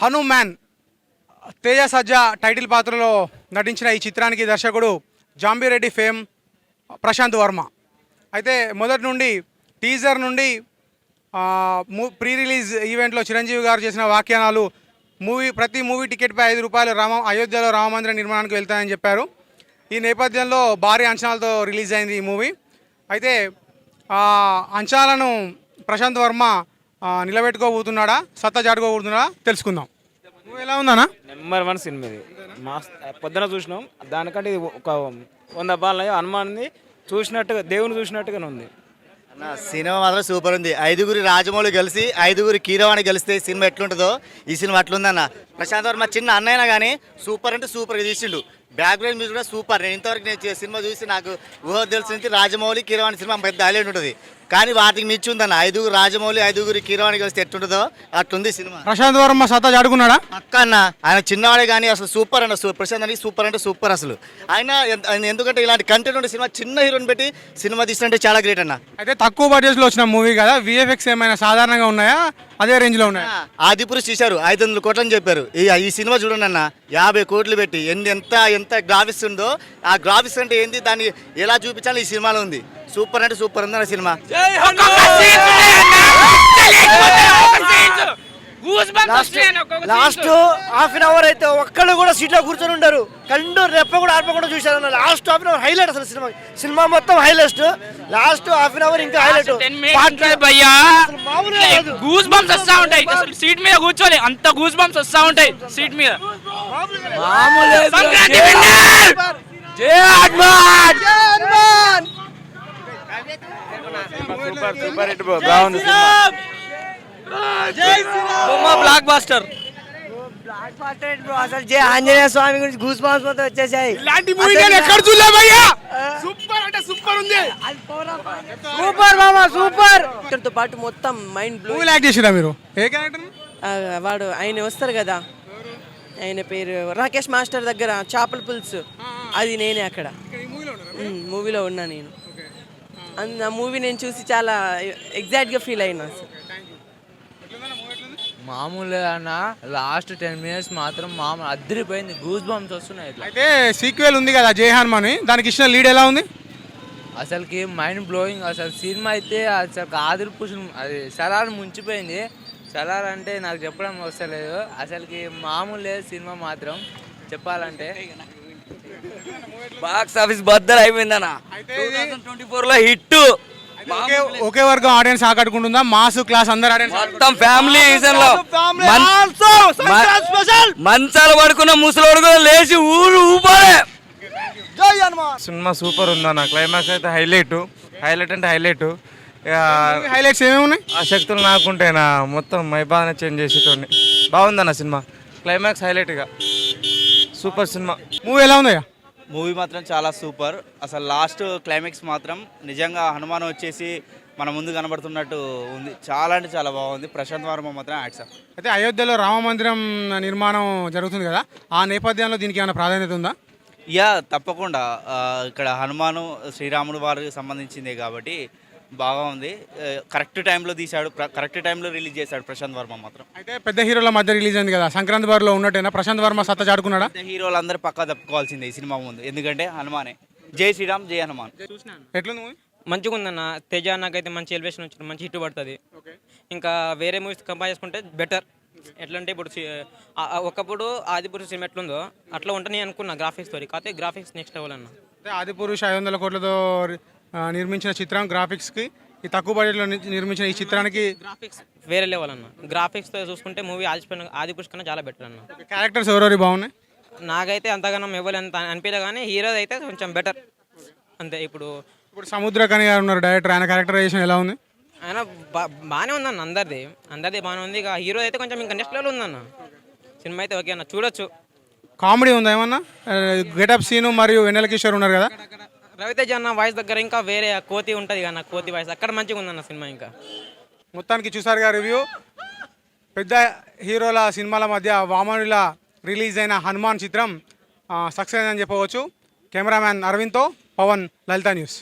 హనుమాన్ తేజ సజ్జా title పాత్రలో నటించిన ఈ చిత్రానికి దర్శకుడు జాంబిరెడ్డి ఫేమ్ ప్రశాంత్ వర్మ. అయితే మొదటి నుండి టీజర్ నుండి ప్రీ రిలీజ్ ఈవెంట్లో చిరంజీవి గారు చేసిన వ్యాఖ్యానాలు ప్రతి మూవీ టికెట్పై ₹5 అయోధ్యలో రామమందిర నిర్మాణానికి వెళ్తాయని చెప్పారు. ఈ నేపథ్యంలో భారీ అంచనాలతో రిలీజ్ అయింది ఈ మూవీ. అయితే అంచనాలను ప్రశాంత్ వర్మ నిలబెట్టుకోబోతున్నాడా, సత్తా చాటుకోబోతున్నాడా తెలుసుకుందాం. నువ్వు ఎలా ఉందన్నా? నెంబర్ 1 సినిమా ఇది. పొద్దున చూసినాం, దానికంటే ఇది ఒక 100 బాల్ హనుమాన్ని చూసినట్టుగా, దేవుని చూసినట్టుగానే ఉంది అన్న. సినిమా మాత్రం సూపర్ ఉంది. 5గురు రాజమౌళి కలిసి 5గురు కీరవాణి కలిస్తే సినిమా ఎట్లుంటుందో ఈ సినిమా అట్లుందన్న. ప్రశాంత్ వర్మ చిన్న అన్నైనా కానీ సూపర్ అంటే సూపర్గా తీసిండు. బ్యాక్గ్రౌండ్ మ్యూజిక్ కూడా సూపర్. నేను ఇంతవరకు నేను సినిమా చూసి నాకు ఊహ తెలిసింది రాజమౌళి కీరవాణి సినిమా పెద్ద హైలైట్ ఉంటుంది. కానీ వాటికి మించి ఉందన్న. 5గురు రాజమౌళి 5గురు కీరవాణి కలిస్తే ఎట్లుంటుందో అట్లుంది సినిమా. ప్రశాంత్ వర్మ సత్తా చాటుకున్నాడా? పక్క అన్న. ఆయన చిన్నవాడే కానీ అసలు సూపర్ అన్న. ప్రశాంత్ అని సూపర్ అంటే సూపర్ అసలు. ఆయన ఎందుకంటే ఇలాంటి కంటెంట్ ఉండే సినిమా చిన్న హీరోని పెట్టి సినిమా తీసినట్టే చాలా గ్రేట్ అన్న. అయితే తక్కువ బడ్జెట్లో వచ్చిన మూవీ కదా, విఎఫ్ఎక్స్ ఏమైనా సాధారణంగా ఉన్నాయా, అదే రేంజ్లో ఉన్నాయా? ఆదిపురుష్ తీశారు 500 కోట్లు అని చెప్పారు. ఈ సినిమా చూడండి అన్న, 50 కోట్లు పెట్టి ఎంత గ్రాఫిక్స్ ఉందో, ఆ గ్రాఫిక్స్ అంటే ఏంది, దాన్ని ఎలా చూపించాలి ఈ సినిమాలో ఉంది. సూపర్ అంటే సూపర్ ఉందన్న సినిమా. లాస్ట్ ½ అయితే ఒక్కళ్ళు కూడా సీట్లో కూర్చొని ఉండరు. కండు రెప్ప కూడా ఆర్పకుండా చూశారు. లాస్ట్ ½ హైలైట్ అసలు సినిమా మొత్తం హైలైట్. లాస్ట్ ½ ఇంకా హైలైట్. గూస్ బంప్స్ వస్తా ఉంటాయి అసలు సీట్ మీద కూర్చోలే, అంత గూస్ బంప్స్ వస్తా ఉంటాయి సీట్ మీద. సూపర్ హిట్ బ్రో, బాగుంది బ్లాక్ బాస్టర్. అసలు జై ఆంజనేయ స్వామి గురించి గూస్ బంప్స్ మొత్తం వచ్చేసాయి. సూపర్ మామా సూపర్. తో పాటు మొత్తం మైండ్ బ్లోయింగ్. యాక్ట్ చేసిరా మీరు? ఏ క్యారెక్టర్? వాడు ఆయన వస్తారు కదా, ఆయన పేరు రాకేష్ మాస్టర్ దగ్గర చేపల పులుసు, అది నేనే అక్కడ మూవీలో ఉన్నా నేను. ఆ మూవీ నేను చూసి చాలా ఎగ్జాక్ట్గా ఫీల్ అయినా. మామూలుగా అన్న, లాస్ట్ 10 minutes మాత్రం మామూలు అద్దరిపోయింది, గూస్ బంప్స్ వస్తున్నాయి. అయితే సీక్వెల్ ఉంది కదా జై హనుమాన్, దానికి ఇచ్చిన లీడ్ ఎలా ఉంది? అసలుకి మైండ్ బ్లోయింగ్. అసలు సినిమా అయితే అసలు ఆదిరిపుష్ అది సలార్ ముంచిపోయింది. సలార్ అంటే నాకు చెప్పడం వస్తలేదు అసలుకి, మామూలు లేదు సినిమా మాత్రం చెప్పాలంటే. బాక్స్ ఆఫీస్ బద్దలు అయిపోయిందన్న. 2024లో హిట్. ఒకే వర్గం ఆడియన్స్ ఆకట్టుకుంటుందా? మాస్ క్లాస్ అందరు ఆడియన్స్ మొత్తం ఫ్యామిలీ లో మంచాలు పడుకున్న ముసలోడు కూడా లేచి ఊపాలే. సినిమా సూపర్ ఉందన్న. క్లైమాక్స్ అయితే హైలైట్ అంటే హైలైట్. హైలైట్స్ ఏమేమి ఉన్నాయి? ఆ శక్తులు నాకుంటేనా మొత్తం మైబాదనే చేంజ్ చేసేటోడిని. బాగుందన్న సినిమా, క్లైమాక్స్ హైలైట్గా సూపర్ సినిమా. మూవీ ఎలా ఉందయ్యా? మూవీ మాత్రం చాలా సూపర్. అసలు లాస్ట్ క్లైమాక్స్ మాత్రం నిజంగా హనుమాన్ వచ్చేసి మన ముందు కనబడుతున్నట్టు ఉంది. చాలా అంటే చాలా బాగుంది. ప్రశాంత్ వర్మ మాత్రం యాక్సెప్ట్. అయితే అయోధ్యలో రామమందిరం నిర్మాణం జరుగుతుంది కదా, ఆ నేపథ్యంలో దీనికి ఏమైనా ప్రాధాన్యత ఉందా? తప్పకుండా. ఇక్కడ హనుమాను శ్రీరాముడు వారికి సంబంధించిందే కాబట్టి బాగా ఉంది. కరెక్ట్ టైంలో తీశాడు, కరెక్ట్ టైంలో రిలీజ్ చేశాడు ప్రశాంత్ వర్మ మాత్రం. అయితే పెద్ద హీరోల మధ్య రిలీజ్ అయింది కదా, సంక్రాంతి బార్లో ఉన్నట్టేనా ప్రశాంత్ వర్మ సత్తా చాటుకున్నాడా? హీరోలు అందరూ పక్కా తప్పుకోవాల్సిందే ఈ సినిమా ముందు, ఎందుకంటే హనుమానే. జై శ్రీరామ్ జై హనుమాన్. ఎట్లుంది మూవీ? మంచిగా ఉందన్న. తేజ నాకైతే మంచి ఎలివేషన్ వచ్చింది, మంచి హిట్ పడుతుంది. ఇంకా వేరే మూవీస్ కంపేర్ చేసుకుంటే బెటర్. ఎట్లా అంటే ఇప్పుడు ఒకప్పుడు ఆదిపురుష్ సినిమా ఎట్లుందో అట్లా ఉంటుంది అనుకున్నా గ్రాఫిక్స్ తోటి, కాకపోతే గ్రాఫిక్స్ నెక్స్ట్ లెవెల్ అన్న. ఆదిపురుష్ 500 కోట్లతో నిర్మించిన చిత్రం, గ్రాఫిక్స్కి ఈ తక్కువ బడ్జెట్లో నిర్మించిన ఈ చిత్రానికి గ్రాఫిక్స్ వేరే లెవెల్ అన్న. గ్రాఫిక్స్తో చూసుకుంటే మూవీ ఆదిపురుష్ కన్నా చాలా బెటర్ అన్న. క్యారెక్టర్స్ ఎవరెవరి బాగున్నాయి? నాకైతే అంతగానో ఎవరు ఎంత అనిపించలేదు, కానీ హీరో అయితే కొంచెం బెటర్ అంతే. ఇప్పుడు సముద్రకని గారు ఉన్నారు డైరెక్టర్, ఆయన క్యారెక్టరైజేషన్ ఎలా ఉంది? ఆయన బాగానే ఉందన్న. అందరిది బాగానే ఉంది. ఇక హీరో అయితే కొంచెం ఇంకా నెక్స్ట్ లెవెల్ ఉందన్న. సినిమా అయితే ఓకే అన్న, చూడొచ్చు. కామెడీ ఉందా ఏమన్నా? గెటప్ సీను మరియు వెన్నెల కిషోర్ ఉన్నారు కదా, రవితేజ అన్న వాయిస్ దగ్గర ఇంకా వేరే కోతి ఉంటుంది కదా, కోతి వాయిస్ అక్కడ మంచిగా ఉందన్న సినిమా. ఇంకా మొత్తానికి చూసారుగా రివ్యూ. పెద్ద హీరోల సినిమాల మధ్య వామనుల రిలీజ్ అయిన హనుమాన్ చిత్రం సక్సెస్ అయిందని చెప్పవచ్చు. కెమెరామ్యాన్ అరవింద్తో పవన్, లలిత న్యూస్.